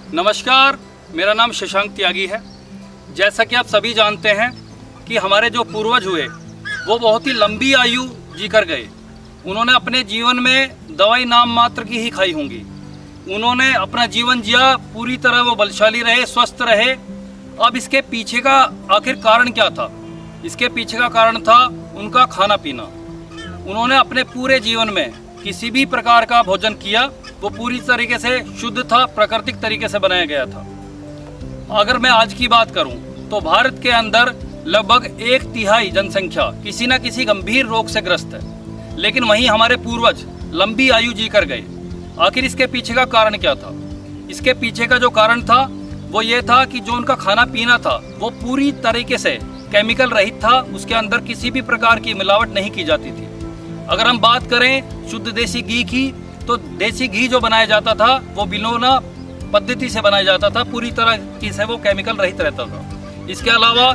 नमस्कार, मेरा नाम शशांक त्यागी है। जैसा कि आप सभी जानते हैं कि हमारे जो पूर्वज हुए वो बहुत ही लंबी आयु जीकर गए। उन्होंने अपने जीवन में दवाई नाम मात्र की ही खाई होंगी। उन्होंने अपना जीवन जिया, पूरी तरह वो बलशाली रहे, स्वस्थ रहे। अब इसके पीछे का आखिर कारण क्या था? इसके पीछे का कारण था उनका खाना पीना। उन्होंने अपने पूरे जीवन में किसी भी प्रकार का भोजन किया वो पूरी तरीके से शुद्ध था, प्राकृतिक तरीके से बनाया गया था। अगर मैं आज की बात करूं तो भारत के अंदर लगभग 1/3 जनसंख्या किसी न किसी गंभीर रोग से ग्रस्त है, लेकिन वहीं हमारे पूर्वज लंबी आयु जीकर गए। आखिर इसके पीछे का कारण क्या था? इसके पीछे का जो कारण था वो ये था कि जो उनका खाना पीना था वो पूरी तरीके से केमिकल रहित था। उसके अंदर किसी भी प्रकार की मिलावट नहीं की जाती थी। अगर हम बात करें शुद्ध देसी घी की, तो देसी घी जो बनाया जाता था वो बिलोना पद्धति से बनाया जाता था, पूरी तरह से वो केमिकल रहित रहता था। इसके अलावा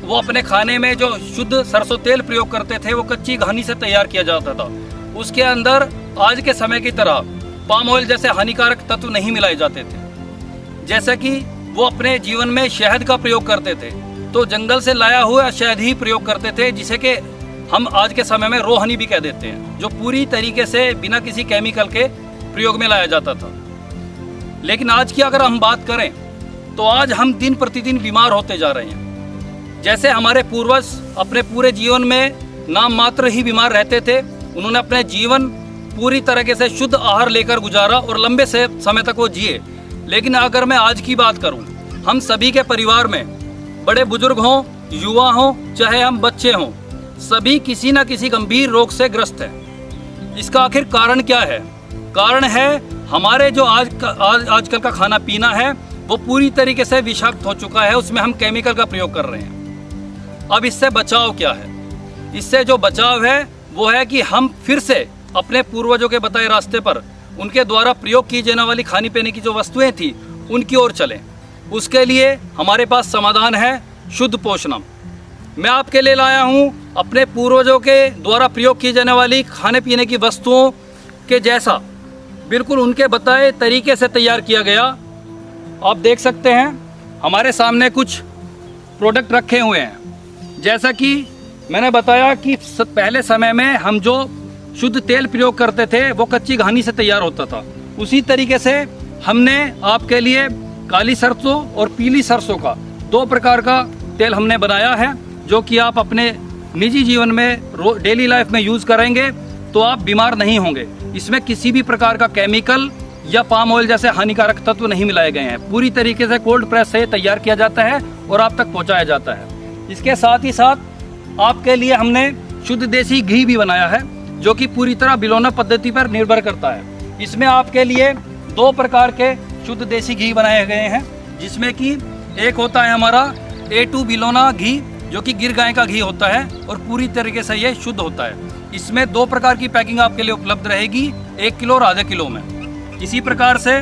वो अपने खाने में जो शुद्ध सरसों तेल प्रयोग करते थे वो कच्ची घानी से तैयार किया जाता था। उसके अंदर आज के समय की तरह पाम ऑयल जैसे हानिकारक तत्व नहीं मिलाए जाते थे। जैसे कि वो अपने जीवन में शहद का प्रयोग करते थे, तो जंगल से लाया हुआ शहद ही प्रयोग करते थे, जिसे कि हम आज के समय में रो हनी भी कह देते हैं, जो पूरी तरीके से बिना किसी केमिकल के प्रयोग में लाया जाता था। लेकिन आज की अगर हम बात करें तो आज हम दिन प्रतिदिन बीमार होते जा रहे हैं। जैसे हमारे पूर्वज अपने पूरे जीवन में नाम मात्र ही बीमार रहते थे, उन्होंने अपने जीवन पूरी तरीके से शुद्ध आहार लेकर गुजारा और लंबे से समय तक वो जिए। लेकिन अगर मैं आज की बात करूं, हम सभी के परिवार में बड़े बुजुर्ग हों, युवा हों, चाहे हम बच्चे हों, सभी किसी न किसी गंभीर रोग से ग्रस्त हैं। इसका आखिर कारण क्या है? कारण है हमारे जो आजकल का खाना पीना है वो पूरी तरीके से विषाक्त हो चुका है। उसमें हम केमिकल का प्रयोग कर रहे हैं। अब इससे बचाव क्या है? इससे जो बचाव है वो है कि हम फिर से अपने पूर्वजों के बताए रास्ते पर उनके द्वारा प्रयोग की जाने वाली खाने पीने की जो वस्तुएं थी उनकी ओर चलें। उसके लिए हमारे पास समाधान है शुद्ध पोषणम। मैं आपके लिए लाया हूं अपने पूर्वजों के द्वारा प्रयोग की जाने वाली खाने पीने की वस्तुओं के जैसा, बिल्कुल उनके बताए तरीके से तैयार किया गया। आप देख सकते हैं हमारे सामने कुछ प्रोडक्ट रखे हुए हैं। जैसा कि मैंने बताया कि पहले समय में हम जो शुद्ध तेल प्रयोग करते थे वो कच्ची घानी से तैयार होता था। उसी तरीके से हमने आपके लिए काली सरसों और पीली सरसों का 2 प्रकार का तेल हमने बनाया है, जो कि आप अपने निजी जीवन में डेली लाइफ में यूज़ करेंगे तो आप बीमार नहीं होंगे। इसमें किसी भी प्रकार का केमिकल या पाम ऑयल जैसे हानिकारक तत्व नहीं मिलाए गए हैं। पूरी तरीके से कोल्ड प्रेस से तैयार किया जाता है और आप तक पहुंचाया जाता है। इसके साथ ही साथ आपके लिए हमने शुद्ध देसी घी भी बनाया है, जो कि पूरी तरह बिलोना पद्धति पर निर्भर करता है। इसमें आपके लिए 2 प्रकार के शुद्ध देसी घी बनाए गए हैं, जिसमें कि एक होता है हमारा A2 बिलोना घी, जो कि गिर गाय का घी होता है और पूरी तरीके से ये शुद्ध होता है। इसमें 2 प्रकार की पैकिंग आपके लिए उपलब्ध रहेगी, 1 किलो और आधे किलो में। इसी प्रकार से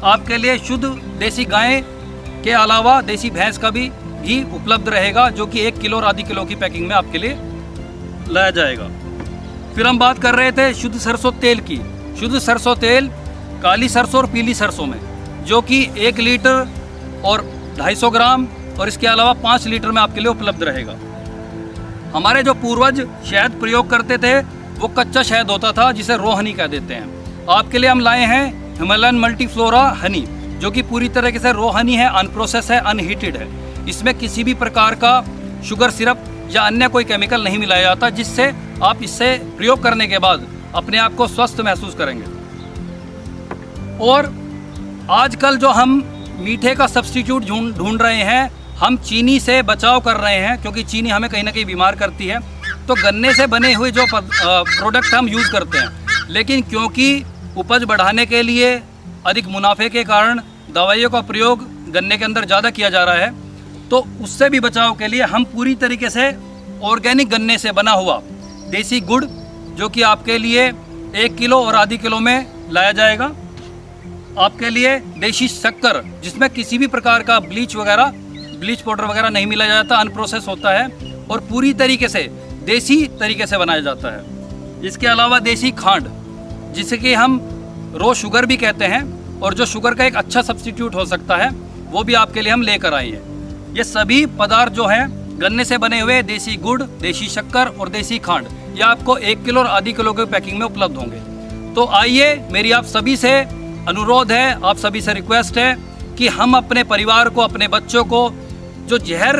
आपके लिए शुद्ध देसी गाय के अलावा देसी भैंस का भी घी उपलब्ध रहेगा, जो कि 1 किलो और आधी किलो की पैकिंग में आपके लिए लाया जाएगा। फिर हम बात कर रहे थे शुद्ध सरसों तेल की। शुद्ध सरसों तेल काली सरसों और पीली सरसों में, जो कि 1 लीटर और 250 ग्राम और इसके अलावा 5 लीटर में आपके लिए उपलब्ध रहेगा। हमारे जो पूर्वज शहद प्रयोग करते थे वो कच्चा शहद होता था, जिसे रो हनी कह देते हैं। आपके लिए हम लाए हैं हिमालयन मल्टीफ्लोरा हनी, जो कि पूरी तरीके से रो हनी है, अनप्रोसेस है, अनहीटेड है। इसमें किसी भी प्रकार का शुगर सिरप या अन्य कोई केमिकल नहीं मिलाया जाता, जिससे आप इससे प्रयोग करने के बाद अपने आप को स्वस्थ महसूस करेंगे। और आजकल जो हम मीठे का सब्स्टिट्यूट ढूंढ रहे हैं, हम चीनी से बचाव कर रहे हैं, क्योंकि चीनी हमें कहीं ना कहीं बीमार करती है। तो गन्ने से बने हुए जो प्रोडक्ट हम यूज़ करते हैं, लेकिन क्योंकि उपज बढ़ाने के लिए अधिक मुनाफे के कारण दवाइयों का प्रयोग गन्ने के अंदर ज़्यादा किया जा रहा है, तो उससे भी बचाव के लिए हम पूरी तरीके से ऑर्गेनिक गन्ने से बना हुआ देसी गुड़, जो कि आपके लिए 1 किलो और आधी किलो में लाया जाएगा। आपके लिए देसी शक्कर, जिसमें किसी भी प्रकार का ब्लीच पाउडर वगैरह नहीं मिलाया जाता, अनप्रोसेस होता है और पूरी तरीके से देसी तरीके से बनाया जाता है। इसके अलावा देसी खांड, जिसे कि हम रो शुगर भी कहते हैं, और जो शुगर का एक अच्छा सब्स्टिट्यूट हो सकता है वो भी आपके लिए हम लेकर आए हैं। ये सभी पदार्थ जो हैं गन्ने से बने हुए देसी गुड़, देसी शक्कर और देसी खांड, ये आपको 1 किलो और आधी किलो के पैकिंग में उपलब्ध होंगे। तो आइए, मेरी आप सभी से अनुरोध है, आप सभी से रिक्वेस्ट है कि हम अपने परिवार को, अपने बच्चों को जो जहर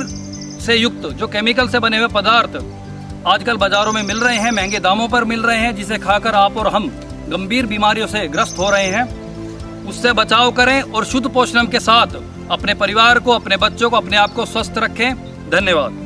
से युक्त, जो केमिकल से बने हुए पदार्थ आजकल बाज़ारों में मिल रहे हैं, महंगे दामों पर मिल रहे हैं, जिसे खाकर आप और हम गंभीर बीमारियों से ग्रस्त हो रहे हैं, उससे बचाव करें और शुद्ध पोषण के साथ अपने परिवार को, अपने बच्चों को, अपने आप को स्वस्थ रखें। धन्यवाद।